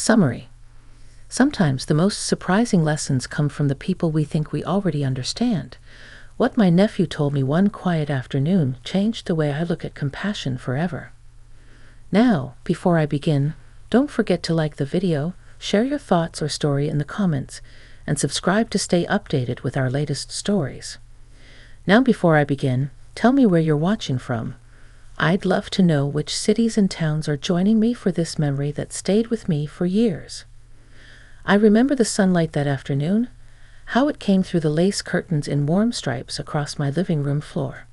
Summary. Sometimes the most surprising lessons come from the people we think we already understand. What my nephew told me one quiet afternoon changed the way I look at compassion forever. Now, before I begin, don't forget to like the video, share your thoughts or story in the comments, and subscribe to stay updated with our latest stories. Now before I begin, tell me where you're watching from. I'd love to know which cities and towns are joining me for this memory that stayed with me for years. I remember the sunlight that afternoon, how it came through the lace curtains in warm stripes across my living room floor.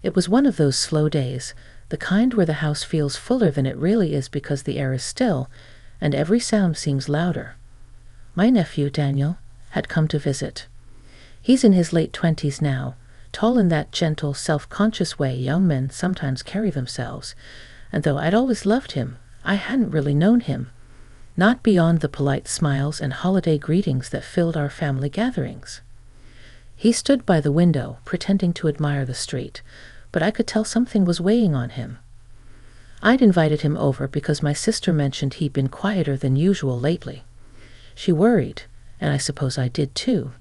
It was one of those slow days, the kind where the house feels fuller than it really is because the air is still and every sound seems louder. My nephew, Daniel, had come to visit. He's in his late 20s now, tall in that gentle, self-conscious way young men sometimes carry themselves, and though I'd always loved him, I hadn't really known him. Not beyond the polite smiles and holiday greetings that filled our family gatherings. He stood by the window, pretending to admire the street, but I could tell something was weighing on him. I'd invited him over because my sister mentioned he'd been quieter than usual lately. She worried, and I suppose I did too.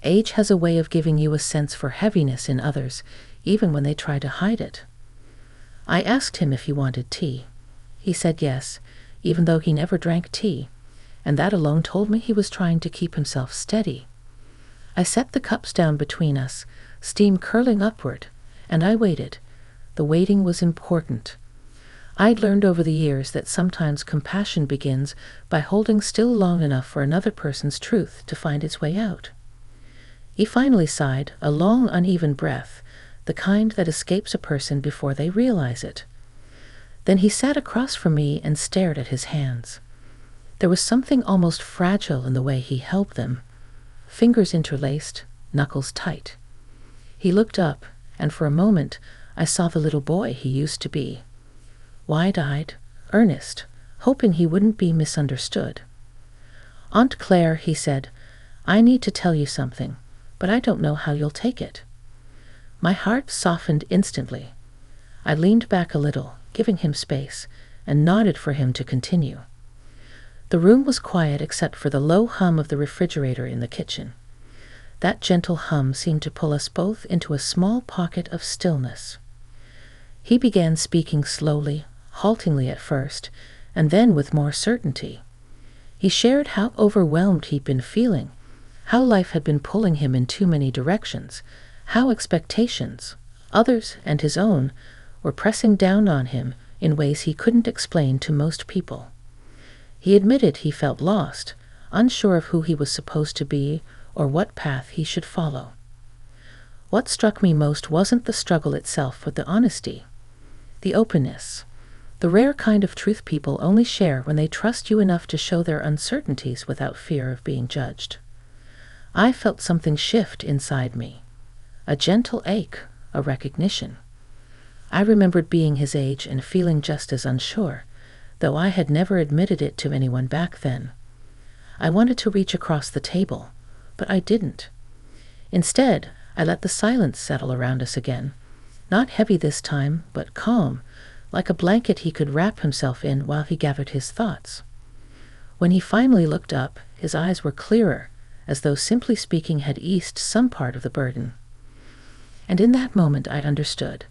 Age has a way of giving you a sense for heaviness in others, even when they try to hide it. I asked him if he wanted tea. He said yes, even though he never drank tea, and that alone told me he was trying to keep himself steady. I set the cups down between us, steam curling upward, and I waited. The waiting was important. I'd learned over the years that sometimes compassion begins by holding still long enough for another person's truth to find its way out. He finally sighed, a long, uneven breath, the kind that escapes a person before they realize it. Then he sat across from me and stared at his hands. There was something almost fragile in the way he held them, fingers interlaced, knuckles tight. He looked up, and for a moment I saw the little boy he used to be. Wide-eyed, earnest, hoping he wouldn't be misunderstood. "Aunt Claire," he said, "I need to tell you something, but I don't know how you'll take it." My heart softened instantly. I leaned back a little, giving him space, and nodded for him to continue. The room was quiet except for the low hum of the refrigerator in the kitchen. That gentle hum seemed to pull us both into a small pocket of stillness. He began speaking slowly, haltingly at first, and then with more certainty. He shared how overwhelmed he'd been feeling, how life had been pulling him in too many directions, how expectations, others and his own, were pressing down on him in ways he couldn't explain to most people. He admitted he felt lost, unsure of who he was supposed to be or what path he should follow. What struck me most wasn't the struggle itself, but the honesty, the openness, the rare kind of truth people only share when they trust you enough to show their uncertainties without fear of being judged. I felt something shift inside me, a gentle ache, a recognition. I remembered being his age and feeling just as unsure, though I had never admitted it to anyone back then. I wanted to reach across the table, but I didn't. Instead, I let the silence settle around us again, not heavy this time, but calm, like a blanket he could wrap himself in while he gathered his thoughts. When he finally looked up, his eyes were clearer, as though simply speaking had eased some part of the burden. And in that moment I understood.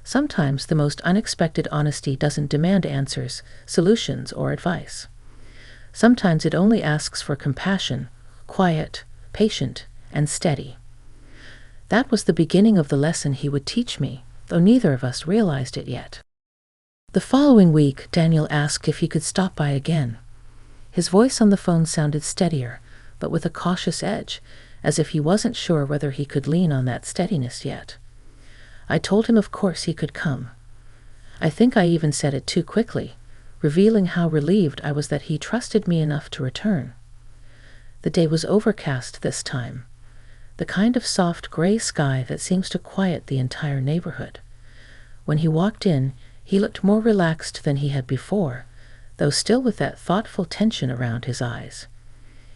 Sometimes the most unexpected honesty doesn't demand answers, solutions, or advice. Sometimes it only asks for compassion, quiet, patient, and steady. That was the beginning of the lesson he would teach me, though neither of us realized it yet. The following week, Daniel asked if he could stop by again. His voice on the phone sounded steadier, but with a cautious edge, as if he wasn't sure whether he could lean on that steadiness yet. I told him of course he could come. I think I even said it too quickly, revealing how relieved I was that he trusted me enough to return. The day was overcast this time, the kind of soft gray sky that seems to quiet the entire neighborhood. When he walked in, he looked more relaxed than he had before, though still with that thoughtful tension around his eyes.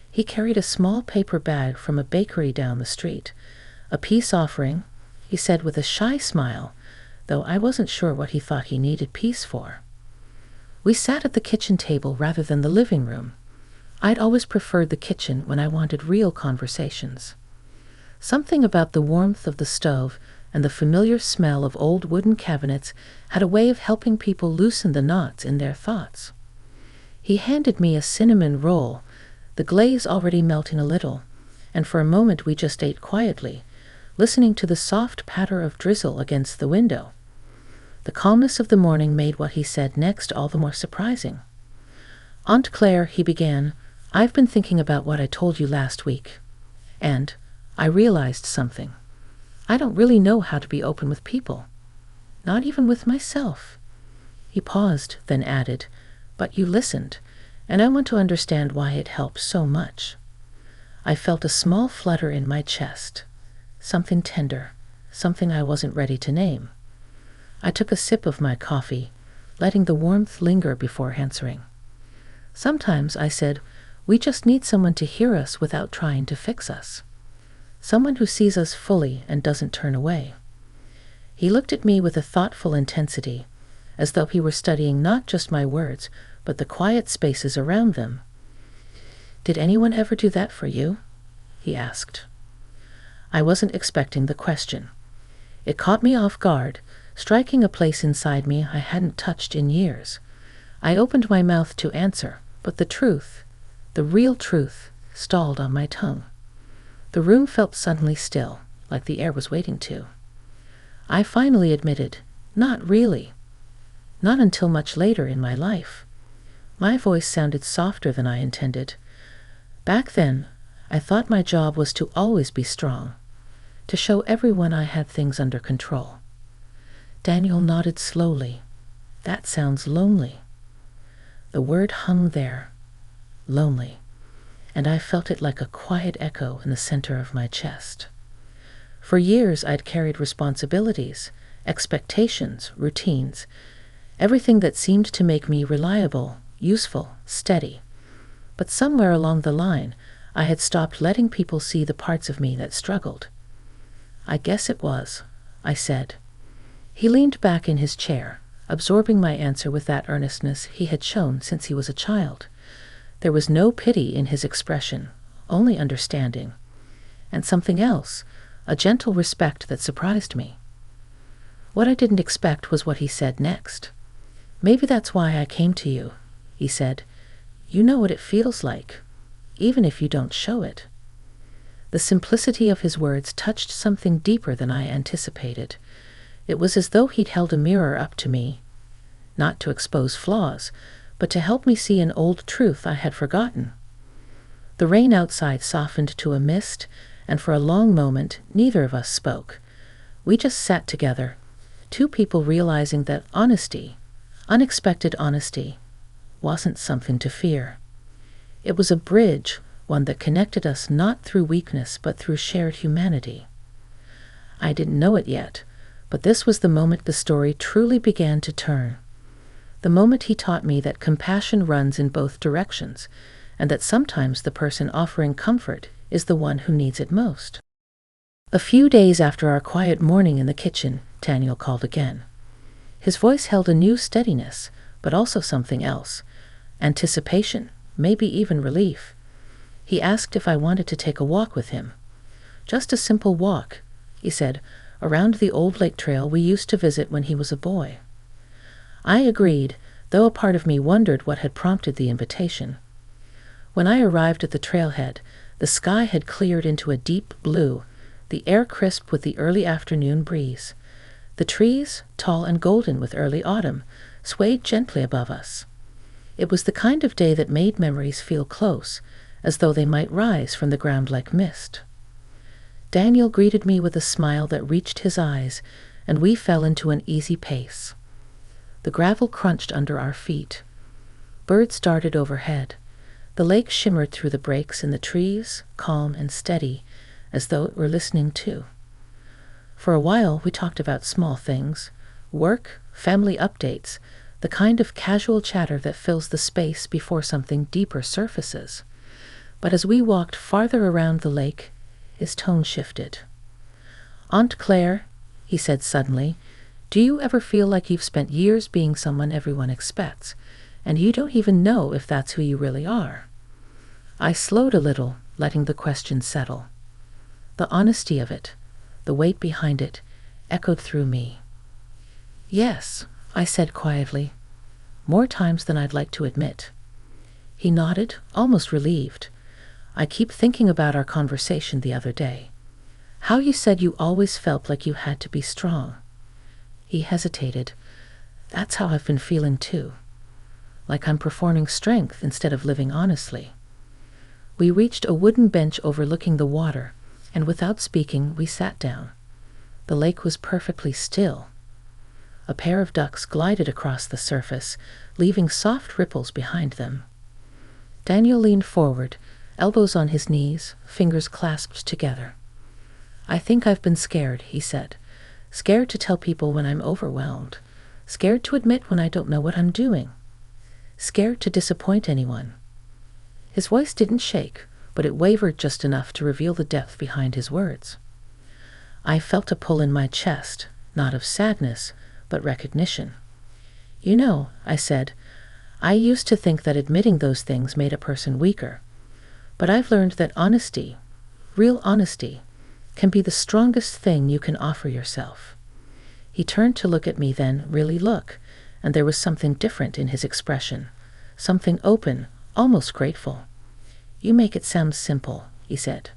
He carried a small paper bag from a bakery down the street, a peace offering, he said with a shy smile, though I wasn't sure what he thought he needed peace for. We sat at the kitchen table rather than the living room. I'd always preferred the kitchen when I wanted real conversations. Something about the warmth of the stove and the familiar smell of old wooden cabinets had a way of helping people loosen the knots in their thoughts. He handed me a cinnamon roll, the glaze already melting a little, and for a moment we just ate quietly, listening to the soft patter of drizzle against the window. The calmness of the morning made what he said next all the more surprising. "Aunt Claire," he began, "I've been thinking about what I told you last week. And I realized something. I don't really know how to be open with people. Not even with myself." He paused, then added, "But you listened, and I want to understand why it helps so much." I felt a small flutter in my chest. Something tender, something I wasn't ready to name. I took a sip of my coffee, letting the warmth linger before answering. "Sometimes," I said, "we just need someone to hear us without trying to fix us. Someone who sees us fully and doesn't turn away." He looked at me with a thoughtful intensity, as though he were studying not just my words, but the quiet spaces around them. "Did anyone ever do that for you?" he asked. I wasn't expecting the question. It caught me off guard, striking a place inside me I hadn't touched in years. I opened my mouth to answer, but the truth, the real truth, stalled on my tongue. The room felt suddenly still, like the air was waiting to. I finally admitted, "Not really. Not until much later in my life." My voice sounded softer than I intended. "Back then, I thought my job was to always be strong, to show everyone I had things under control." Daniel nodded slowly. "That sounds lonely." The word hung there, lonely, and I felt it like a quiet echo in the center of my chest. For years I'd carried responsibilities, expectations, routines, everything that seemed to make me reliable, useful, steady. But somewhere along the line, I had stopped letting people see the parts of me that struggled. "I guess it was," I said. He leaned back in his chair, absorbing my answer with that earnestness he had shown since he was a child. There was no pity in his expression, only understanding. And something else, a gentle respect that surprised me. What I didn't expect was what he said next. "Maybe that's why I came to you," he said. "You know what it feels like, even if you don't show it." The simplicity of his words touched something deeper than I anticipated. It was as though he'd held a mirror up to me, not to expose flaws, but to help me see an old truth I had forgotten. The rain outside softened to a mist, and for a long moment neither of us spoke. We just sat together, two people realizing that honesty, unexpected honesty, wasn't something to fear. It was a bridge, one that connected us not through weakness but through shared humanity. I didn't know it yet, but this was the moment the story truly began to turn. The moment he taught me that compassion runs in both directions, and that sometimes the person offering comfort is the one who needs it most. A few days after our quiet morning in the kitchen, Daniel called again. His voice held a new steadiness, but also something else. Anticipation, maybe even relief. He asked if I wanted to take a walk with him. "Just a simple walk," he said, "around the old lake trail we used to visit when he was a boy." I agreed, though a part of me wondered what had prompted the invitation. When I arrived at the trailhead, the sky had cleared into a deep blue, the air crisp with the early afternoon breeze. The trees, tall and golden with early autumn, swayed gently above us. It was the kind of day that made memories feel close, as though they might rise from the ground like mist. Daniel greeted me with a smile that reached his eyes, and we fell into an easy pace. The gravel crunched under our feet. Birds darted overhead. The lake shimmered through the breaks in the trees, calm and steady, as though it were listening too. For a while we talked about small things, work, family updates, the kind of casual chatter that fills the space before something deeper surfaces. But as we walked farther around the lake, his tone shifted. "Aunt Claire," he said suddenly, "do you ever feel like you've spent years being someone everyone expects, and you don't even know if that's who you really are. I slowed a little, letting the question settle. The honesty of it, the weight behind it, echoed through me. Yes, I said quietly, more times than I'd like to admit. He nodded, almost relieved. I keep thinking about our conversation the other day. How you said you always felt like you had to be strong. He hesitated. That's how I've been feeling too. Like I'm performing strength instead of living honestly. We reached a wooden bench overlooking the water, and without speaking, we sat down. The lake was perfectly still. A pair of ducks glided across the surface, leaving soft ripples behind them. Daniel leaned forward, elbows on his knees, fingers clasped together. I think I've been scared, he said. Scared to tell people when I'm overwhelmed. Scared to admit when I don't know what I'm doing. Scared to disappoint anyone. His voice didn't shake, but it wavered just enough to reveal the depth behind his words. I felt a pull in my chest, not of sadness, but recognition. You know, I said, I used to think that admitting those things made a person weaker. But I've learned that honesty, real honesty, can be the strongest thing you can offer yourself. He turned to look at me then, really look, and there was something different in his expression, something open, almost grateful. You make it sound simple, he said.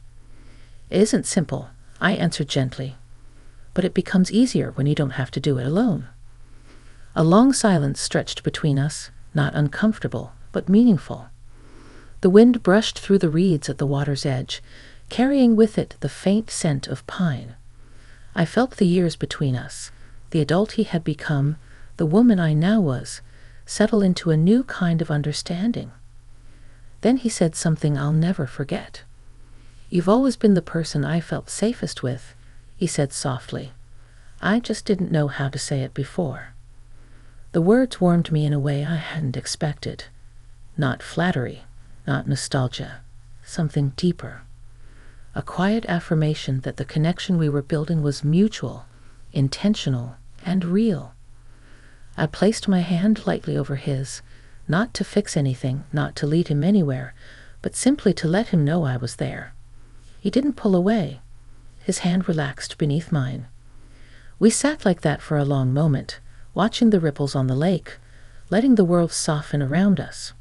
It isn't simple, I answered gently, but it becomes easier when you don't have to do it alone. A long silence stretched between us, not uncomfortable, but meaningful. The wind brushed through the reeds at the water's edge, carrying with it the faint scent of pine. I felt the years between us, the adult he had become, the woman I now was, settle into a new kind of understanding. Then he said something I'll never forget. You've always been the person I felt safest with, he said softly. I just didn't know how to say it before. The words warmed me in a way I hadn't expected. Not flattery, not nostalgia, something deeper. A quiet affirmation that the connection we were building was mutual, intentional, and real. I placed my hand lightly over his, not to fix anything, not to lead him anywhere, but simply to let him know I was there. He didn't pull away. His hand relaxed beneath mine. We sat like that for a long moment, watching the ripples on the lake, letting the world soften around us.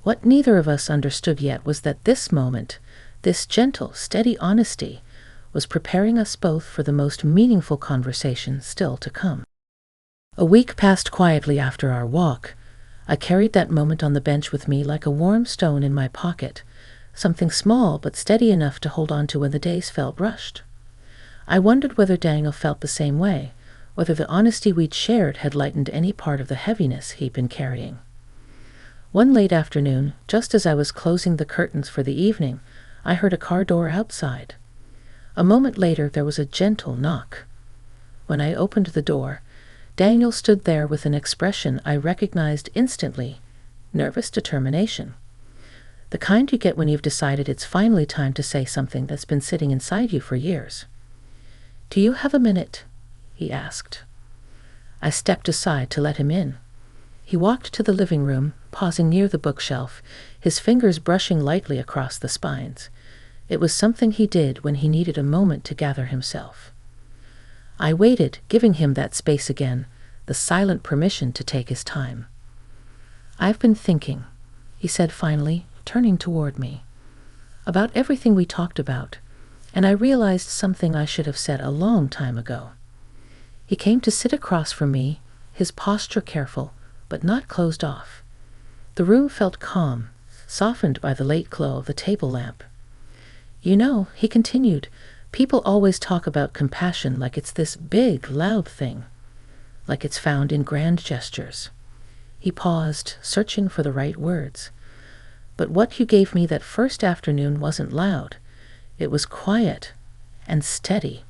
What neither of us understood yet was that this moment, this gentle, steady honesty, was preparing us both for the most meaningful conversation still to come. A week passed quietly after our walk. I carried that moment on the bench with me like a warm stone in my pocket, something small but steady enough to hold on to when the days felt rushed. I wondered whether Daniel felt the same way, whether the honesty we'd shared had lightened any part of the heaviness he'd been carrying. One late afternoon, just as I was closing the curtains for the evening, I heard a car door outside. A moment later, there was a gentle knock. When I opened the door, Daniel stood there with an expression I recognized instantly, nervous determination. The kind you get when you've decided it's finally time to say something that's been sitting inside you for years. "Do you have a minute?" he asked. I stepped aside to let him in. He walked to the living room, pausing near the bookshelf, his fingers brushing lightly across the spines. It was something he did when he needed a moment to gather himself. I waited, giving him that space again, the silent permission to take his time. "I've been thinking," he said finally, turning toward me, "about everything we talked about, and I realized something I should have said a long time ago." He came to sit across from me, his posture careful, but not closed off. The room felt calm, softened by the late glow of the table lamp. "You know," he continued, "people always talk about compassion like it's this big, loud thing, like it's found in grand gestures." He paused, searching for the right words. "But what you gave me that first afternoon wasn't loud. It was quiet and steady,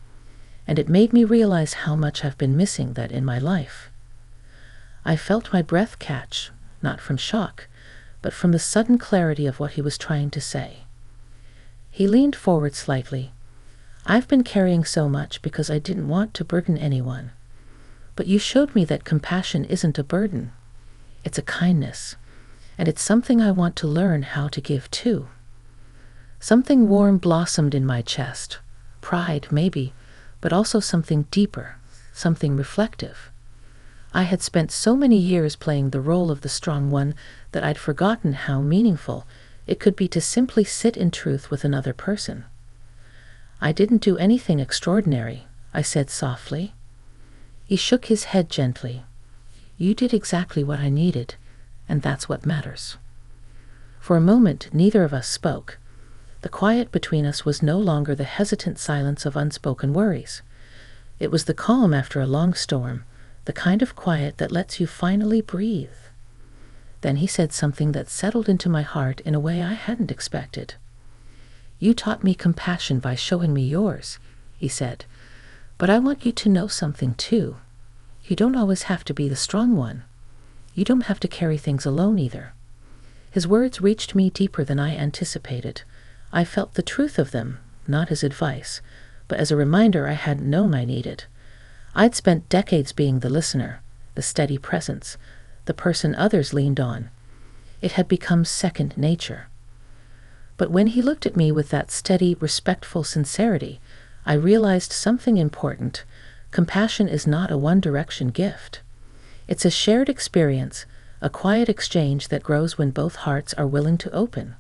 and it made me realize how much I've been missing that in my life." I felt my breath catch, not from shock, but from the sudden clarity of what he was trying to say. He leaned forward slightly. "I've been carrying so much because I didn't want to burden anyone. But you showed me that compassion isn't a burden. It's a kindness, and it's something I want to learn how to give too. Something warm blossomed in my chest. Pride, maybe, but also something deeper, something reflective. I had spent so many years playing the role of the strong one that I'd forgotten how meaningful it could be to simply sit in truth with another person. "I didn't do anything extraordinary," I said softly. He shook his head gently. "You did exactly what I needed, and that's what matters." For a moment, neither of us spoke. The quiet between us was no longer the hesitant silence of unspoken worries. It was the calm after a long storm, the kind of quiet that lets you finally breathe. Then he said something that settled into my heart in a way I hadn't expected. "You taught me compassion by showing me yours," he said. "But I want you to know something too. You don't always have to be the strong one. You don't have to carry things alone either." His words reached me deeper than I anticipated. I felt the truth of them, not as advice, but as a reminder I hadn't known I needed. I'd spent decades being the listener, the steady presence, the person others leaned on. It had become second nature. But when he looked at me with that steady, respectful sincerity, I realized something important. Compassion is not a one-direction gift. It's a shared experience, a quiet exchange that grows when both hearts are willing to open.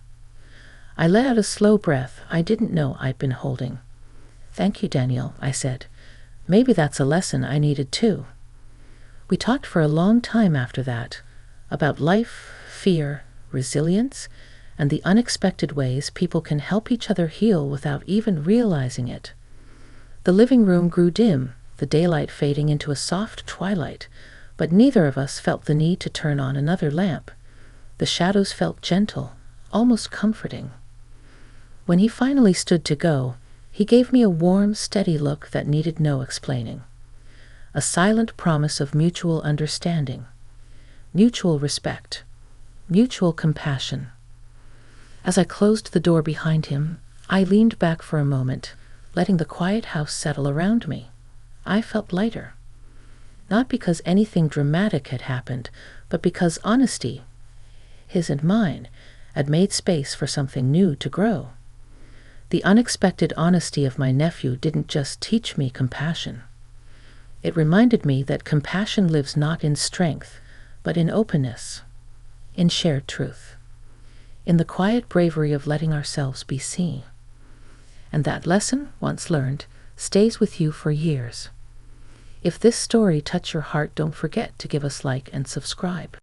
I let out a slow breath I didn't know I'd been holding. "Thank you, Daniel," I said. "Maybe that's a lesson I needed too." We talked for a long time after that, about life, fear, resilience, and the unexpected ways people can help each other heal without even realizing it. The living room grew dim, the daylight fading into a soft twilight, but neither of us felt the need to turn on another lamp. The shadows felt gentle, almost comforting. When he finally stood to go, he gave me a warm, steady look that needed no explaining. A silent promise of mutual understanding, mutual respect, mutual compassion. As I closed the door behind him, I leaned back for a moment, letting the quiet house settle around me. I felt lighter. Not because anything dramatic had happened, but because honesty, his and mine, had made space for something new to grow. The unexpected honesty of my nephew didn't just teach me compassion. It reminded me that compassion lives not in strength, but in openness, in shared truth, in the quiet bravery of letting ourselves be seen. And that lesson, once learned, stays with you for years. If this story touched your heart, don't forget to give us like and subscribe.